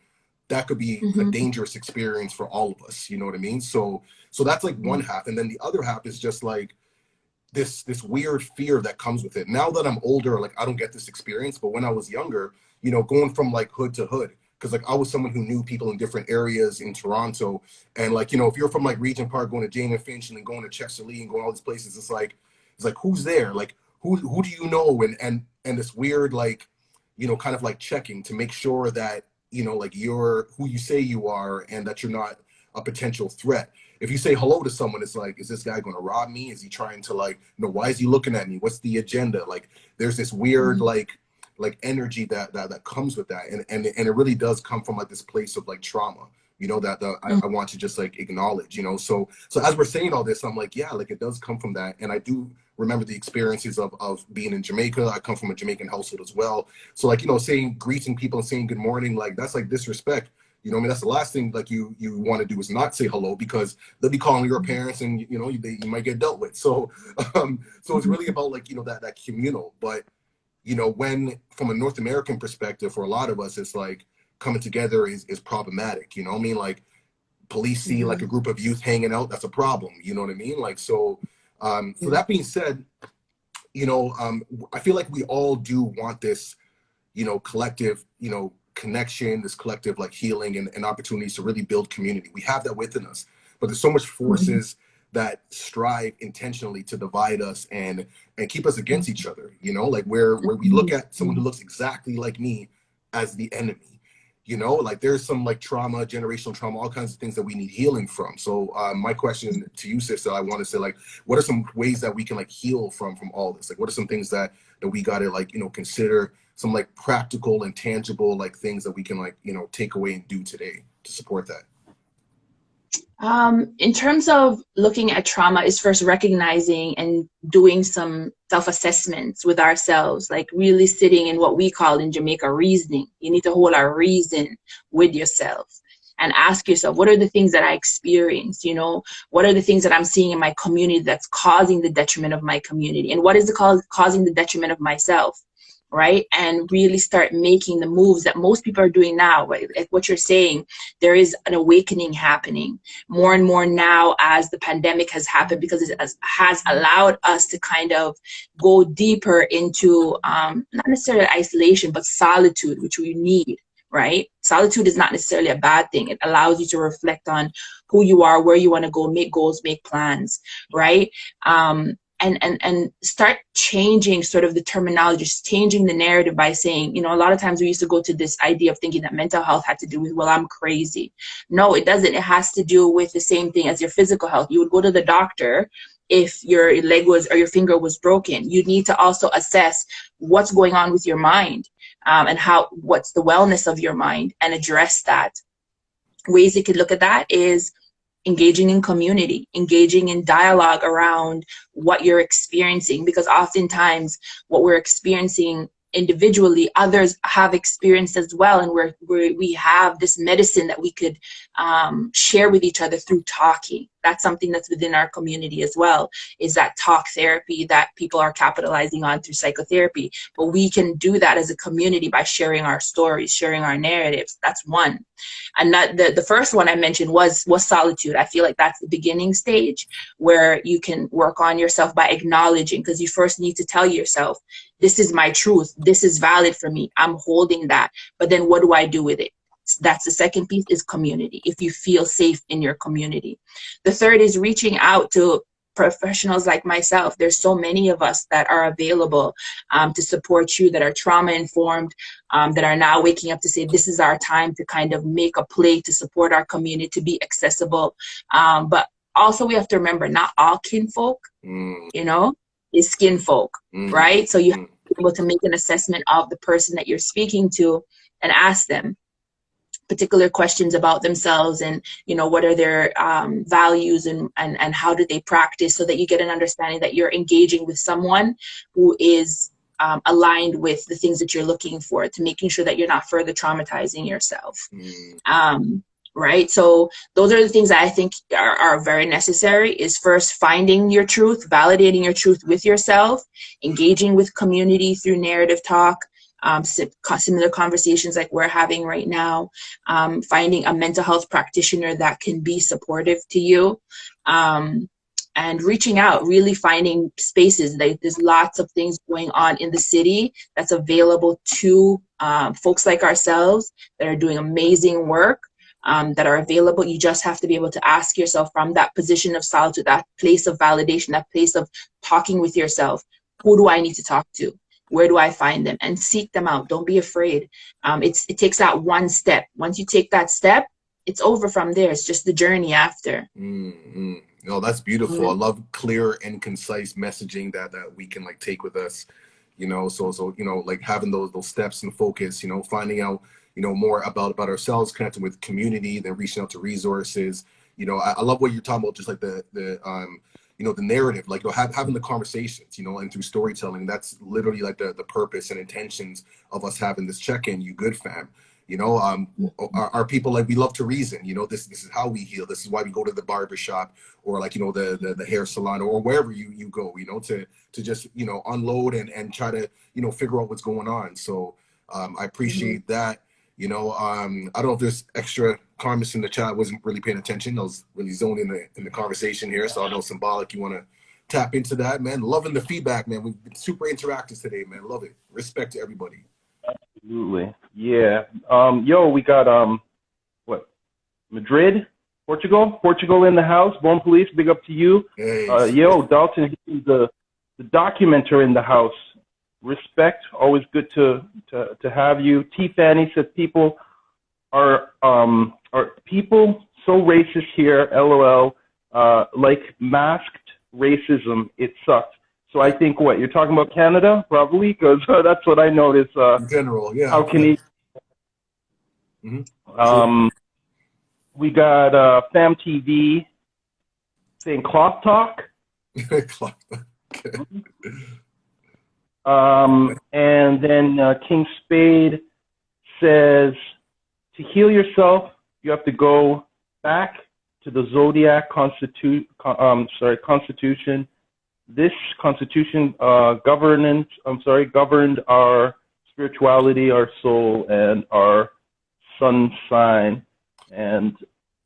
that could be a dangerous experience for all of us. You know what I mean? So that's like one half. And then the other half is just like this weird fear that comes with it. Now that I'm older, like I don't get this experience, but when I was younger, you know, going from like hood to hood, because like I was someone who knew people in different areas in Toronto, and like, you know, if you're from like Regent Park going to Jane and Finch and then going to Chester Lee and going all these places, it's like who's there, like who do you know, and this weird, like, you know, kind of like checking to make sure that, you know, like you're who you say you are and that you're not a potential threat. If you say hello to someone, it's like, is this guy going to rob me? Is he trying to, like, you know, why is he looking at me? What's the agenda? Like, there's this weird, like energy that comes with that. And it really does come from like this place of like trauma, you know, that I want to just like acknowledge, you know? So as we're saying all this, I'm like, yeah, like it does come from that. And I do remember the experiences of being in Jamaica. I come from a Jamaican household as well. So like, you know, greeting people and saying good morning, like that's like disrespect. You know what I mean? That's the last thing like you want to do is not say hello, because they'll be calling your parents and, you know, you might get dealt with. So so it's really about like, you know, that communal. But, you know, when from a North American perspective, for a lot of us, it's like coming together is problematic. You know what I mean? Like police see like a group of youth hanging out, that's a problem. You know what I mean? Like, so that being said, you know, I feel like we all do want this, you know, collective, you know, connection, this collective like healing and opportunities to really build community. We have that within us, but there's so much forces that strive intentionally to divide us and keep us against each other, you know, like where we look at someone who looks exactly like me as the enemy, you know, like there's some like trauma, generational trauma, all kinds of things that we need healing from. So my question to you, sister, I want to say, like, what are some ways that we can like heal from all this? Like, what are some things that we got to like, you know, consider, some like practical and tangible like things that we can like, you know, take away and do today to support that? In terms of looking at trauma, is first recognizing and doing some self-assessments with ourselves, like really sitting in what we call in Jamaica reasoning. You need to hold a reason with yourself and ask yourself, what are the things that I experienced? You know, what are the things that I'm seeing in my community that's causing the detriment of my community? And what is causing the detriment of myself? Right? And really start making the moves that most people are doing now, right? Like what you're saying, there is an awakening happening more and more now as the pandemic has happened, because it has allowed us to kind of go deeper into not necessarily isolation, but solitude, which we need, right? Solitude is not necessarily a bad thing. It allows you to reflect on who you are, where you want to go, make goals, make plans, right? And start changing sort of the terminology, just changing the narrative by saying, you know, a lot of times we used to go to this idea of thinking that mental health had to do with, well, I'm crazy. No, it doesn't. It has to do with the same thing as your physical health. You would go to the doctor if your leg was or your finger was broken. You need to also assess what's going on with your mind and what's the wellness of your mind and address that. Ways you could look at that is engaging in community, engaging in dialogue around what you're experiencing, because oftentimes what we're experiencing individually, others have experienced as well, and we have this medicine that we could share with each other through talking. That's something that's within our community as well, is that talk therapy that people are capitalizing on through psychotherapy. But we can do that as a community by sharing our stories, sharing our narratives. That's one. And that the first one I mentioned was solitude. I feel like that's the beginning stage where you can work on yourself by acknowledging, because you first need to tell yourself, this is my truth. This is valid for me. I'm holding that. But then what do I do with it? That's the second piece, is community. If you feel safe in your community. The third is reaching out to professionals like myself. There's so many of us that are available to support you, that are trauma informed, that are now waking up to say, this is our time to kind of make a play to support our community, to be accessible. But also we have to remember, not all kinfolk, you know, is skin folk, right? So you have to be able to make an assessment of the person that you're speaking to and ask them particular questions about themselves, and you know, what are their values and how do they practice, so that you get an understanding that you're engaging with someone who is aligned with the things that you're looking for, to making sure that you're not further traumatizing yourself. Right? So those are the things that I think are very necessary, is first finding your truth, validating your truth with yourself, engaging with community through narrative talk, similar conversations like we're having right now, finding a mental health practitioner that can be supportive to you, and reaching out, really finding spaces. There's lots of things going on in the city that's available to folks like ourselves that are doing amazing work, that are available. You just have to be able to ask yourself from that position of solitude, that place of validation, that place of talking with yourself, who do I need to talk to? Where do I find them? And seek them out. Don't be afraid. It takes that one step. Once you take that step, it's over from there. It's just the journey after. Mm-hmm. Oh, that's beautiful. Mm-hmm. I love clear and concise messaging that we can like take with us, you know. So you know, like having those steps and focus, you know, finding out, you know, more about ourselves, connecting with community, then reaching out to resources. You know, I love what you're talking about, just like the you know, the narrative, like, you know, having the conversations, you know, and through storytelling. That's literally like the purpose and intentions of us having this check-in. You good, fam? You know, our people, like, we love to reason. You know, this is how we heal. This is why we go to the barber shop, or like, you know, the hair salon, or wherever you go, you know, to just, you know, unload and try to, you know, figure out what's going on. So I appreciate that. You know, I don't know if there's extra comments in the chat. I wasn't really paying attention. I was really zoning in the conversation here. So I know Symbolic, you want to tap into that, man. Loving the feedback, man. We've been super interactive today, man. Love it. Respect to everybody. Absolutely. Yeah. Yo, we got what? Madrid, Portugal in the house. Bone Police, big up to you. Hey, yo, Dalton, the documenter in the house. Respect. Always good to have you. T Fanny says people are people so racist here. LOL. Like masked racism. It sucks. So I think what you're talking about, Canada, probably, because that's what I noticed. in general, yeah. How can he? Mm-hmm. We got Fam TV saying cloth talk. Okay. And then King Spade says, to heal yourself, you have to go back to the Zodiac Constitution. This Constitution governed our spirituality, our soul, and our sun sign. And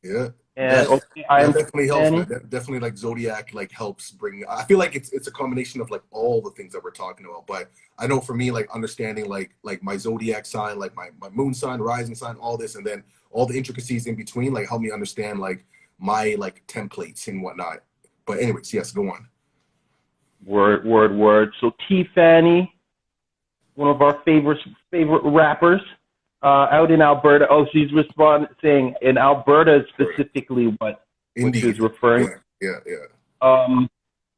yeah. And that definitely helps, man. That definitely, like, Zodiac, like, helps bring. I feel like it's a combination of like all the things that we're talking about. But I know for me, like, understanding like my Zodiac sign, like my moon sign, rising sign, all this, and then all the intricacies in between, like, help me understand like my like templates and whatnot. But anyways, yes, go on. Word. So T Fanny, one of our favorite rappers. Out in Alberta. Oh, she's saying in Alberta specifically what she's referring. Yeah.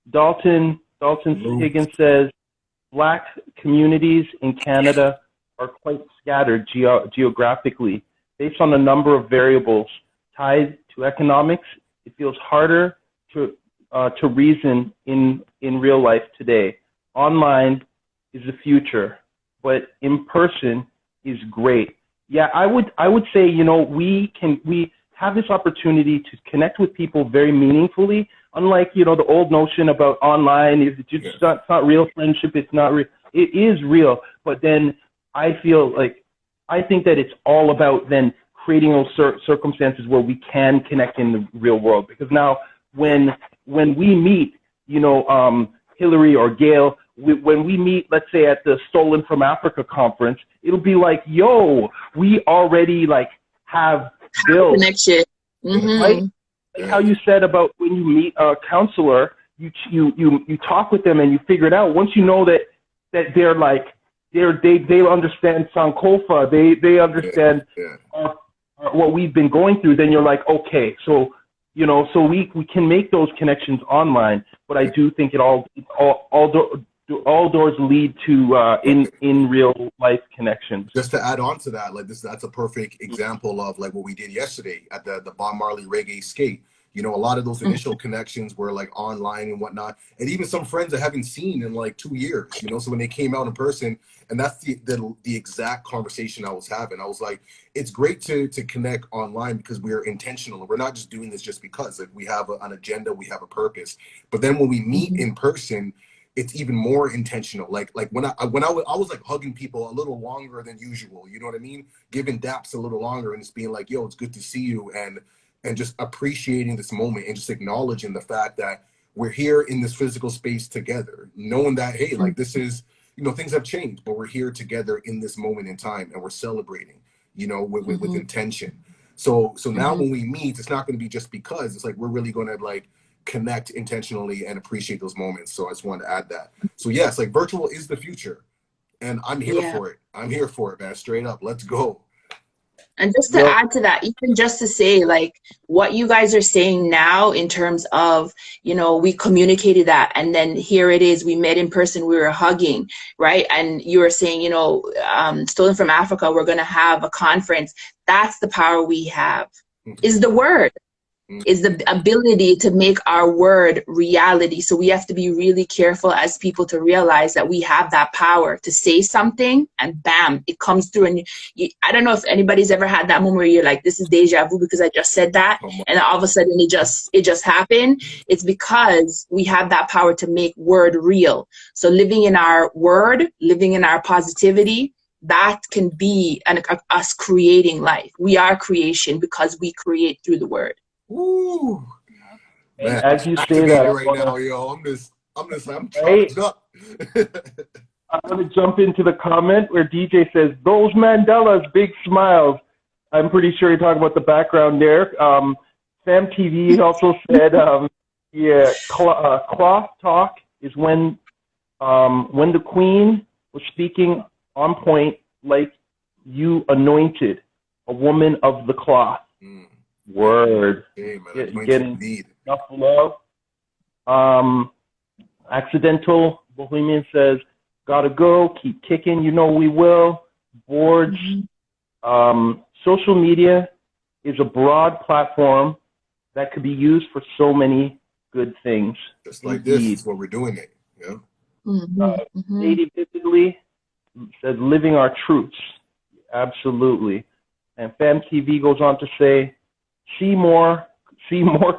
Dalton Higgins says Black communities in Canada are quite scattered geographically. Based on a number of variables tied to economics, it feels harder to reason in real life today. Online is the future, but in person is great. Yeah, I would say, you know, we have this opportunity to connect with people very meaningfully. Unlike, you know, the old notion about online, it's not real friendship. It's not real. It is real, but then I think that it's all about then creating those circumstances where we can connect in the real world. Because now when we meet, you know, Hillary or Gail, when we meet, let's say at the Stolen from Africa conference, it'll be like, yo, we already like have built connection, right? Like how you said about when you meet a counselor, you talk with them and you figure it out. Once you know that they're like they understand Sankofa, they understand what we've been going through. Then you're like, okay, so. You know, so we can make those connections online, but I do think all doors lead to in real life connections. Just to add on to that, like that's a perfect example of like what we did yesterday at the Bob Marley Reggae Skate. You know, a lot of those initial connections were like online and whatnot, and even some friends I haven't seen in like 2 years. You know, so when they came out in person, and that's the exact conversation I was having. I was like, it's great to connect online because we are intentional. We're not just doing this just because, like, we have an agenda, we have a purpose. But then when we meet in person, it's even more intentional. Like when I was like hugging people a little longer than usual. You know what I mean? Giving daps a little longer and just being like, yo, it's good to see you, and just appreciating this moment and just acknowledging the fact that we're here in this physical space together, knowing that, hey, like this is, you know, things have changed, but we're here together in this moment in time, and we're celebrating, you know, with intention. So now when we meet, it's not going to be just because. It's like we're really going to like connect intentionally and appreciate those moments. So I just wanted to add that. So yes, like virtual is the future, and I'm here for it. I'm here for it, man. Straight up, let's go. And just to add to that, even just to say, like, what you guys are saying now in terms of, you know, we communicated that, and then here it is, we met in person, we were hugging, right? And you were saying, you know, Stolen from Africa, we're going to have a conference. That's the power we have, is the word. Is the ability to make our word reality. So we have to be really careful as people to realize that we have that power to say something and bam, it comes through. And I don't know if anybody's ever had that moment where you're like, this is deja vu because I just said that, and all of a sudden it just happened. It's because we have that power to make word real. So living in our word, living in our positivity, that can be us creating life. We are creation because we create through the word. Ooh, man, as you say that, right now, yo, I'm charged up. I'm going to jump into the comment where DJ says, those Mandelas, big smiles. I'm pretty sure you're talking about the background there. Sam TV also said, cloth talk is when the queen was speaking on point, like you anointed a woman of the cloth. Word. Hey, man, getting enough love. Accidental Bohemian says, gotta go, keep kicking, you know we will. Boards. Social media is a broad platform that could be used for so many good things. Just like this is what we're doing it. Yeah. Lady Vividly said, living our truths. Absolutely. And Fam TV goes on to say, see more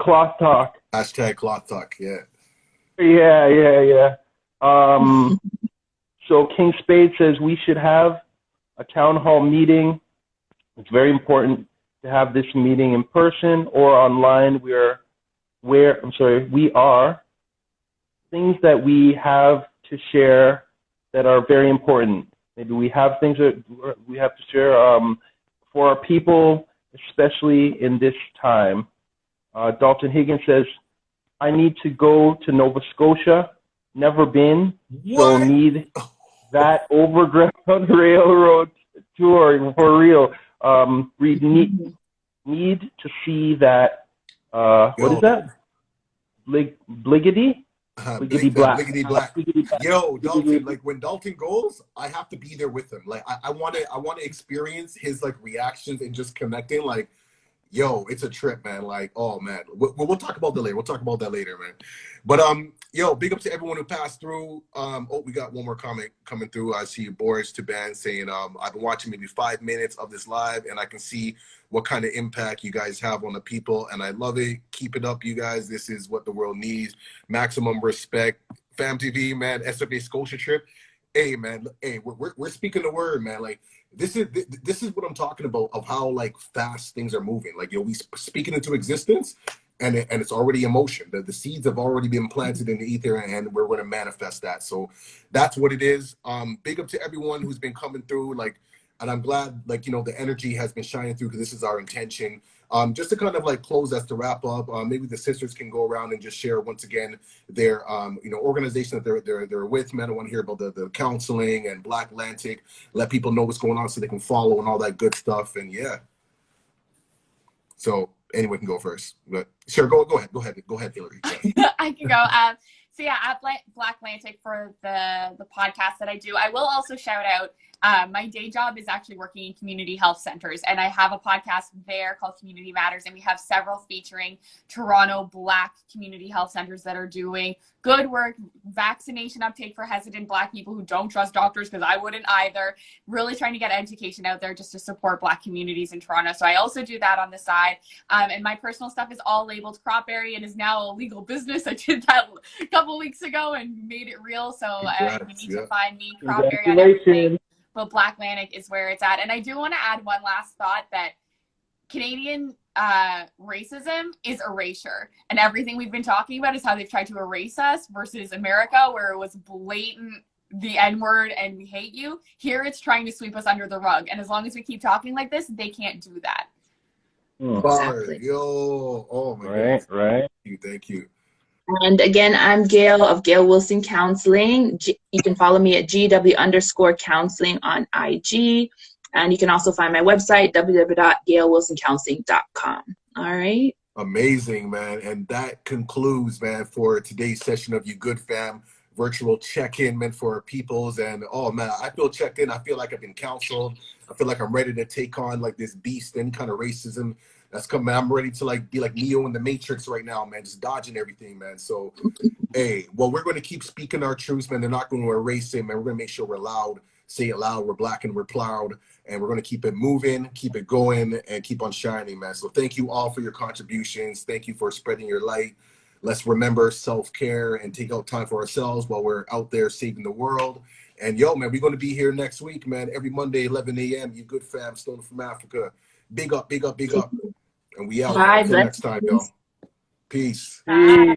cloth talk. Hashtag cloth talk, yeah. Yeah. So King Spade says we should have a town hall meeting. It's very important to have this meeting in person or online. We are things that we have to share that are very important. Maybe we have things that we have to share for our people, especially in this time. Dalton Higgins says, I need to go to Nova Scotia. Never been, so need that overground railroad tour for real. We need to see that. What is that? Bliggity? Bliggity Black. Yo, Dalton, like when Dalton goes, I have to be there with him. Like I want to experience his like reactions and just connecting. Like, yo, it's a trip, man. Like, oh man, we'll talk about that later. We'll talk about that later, man. But yo, big up to everyone who passed through. Oh, we got one more comment coming through. I see Boris Taban saying, I've been watching maybe 5 minutes of this live, and I can see what kind of impact you guys have on the people, and I love it. Keep it up, you guys. This is what the world needs. Maximum respect. Fam TV, man. SFA Scotia trip. Hey, man. Hey, we're speaking the word, man. Like this is what I'm talking about, of how like fast things are moving. Like, yo, we speaking into existence, and it's already in motion. The seeds have already been planted in the ether, and we're going to manifest that. So that's what it is. Big up to everyone who's been coming through. Like, and I'm glad, like, you know, the energy has been shining through, because this is our intention. Just to kind of like close us to wrap up, maybe the sisters can go around and just share once again their, you know, organization that they're with. Man, I want to hear about the counseling and Black Atlantic. Let people know what's going on so they can follow and all that good stuff. And yeah. So anyone can go first. But sure, go ahead, Hillary. Yeah. I can go. So yeah, at Black Atlantic for the podcast that I do, I will also shout out. My day job is actually working in community health centers, and I have a podcast there called Community Matters, and we have several featuring Toronto Black community health centers that are doing good work, vaccination uptake for hesitant Black people who don't trust doctors, because I wouldn't either, really trying to get education out there just to support Black communities in Toronto. So I also do that on the side, and my personal stuff is all labeled Cropberry and is now a legal business. I did that a couple weeks ago and made it real, so you need to find me, Cropberry, on everything. But Black Atlantic is where it's at. And I do want to add one last thought, that Canadian racism is erasure. And everything we've been talking about is how they've tried to erase us versus America, where it was blatant, the N-word and we hate you. Here it's trying to sweep us under the rug. And as long as we keep talking like this, they can't do that. Exactly. Yo, oh my Right, goodness. right. Thank you. And again, I'm Gail of Gail Wilson Counseling. You can follow me at GW_counseling on IG. And you can also find my website, www.gailwilsoncounseling.com. All right. Amazing, man. And that concludes, man, for today's session of You Good Fam virtual check-in meant for our peoples. And oh man, I feel checked in. I feel like I've been counseled. I feel like I'm ready to take on like this beast, any kind of racism that's coming. I'm ready to like be like Neo in the Matrix right now, man, just dodging everything, man. So hey, well, we're going to keep speaking our truths, man. They're not going to erase it, man. We're going to make sure we're loud, say it loud, we're black and we're proud, and we're going to keep it moving, keep it going, and keep on shining, man. So thank you all for your contributions. Thank you for spreading your light. Let's remember self-care and take out time for ourselves while we're out there saving the world. And yo, man, we're going to be here next week, man. Every Monday, 11 a.m. You Good Fam, Stolen from Africa. Big up, big up, big up. And we out. Bye. Until next time, y'all. Peace. Bye.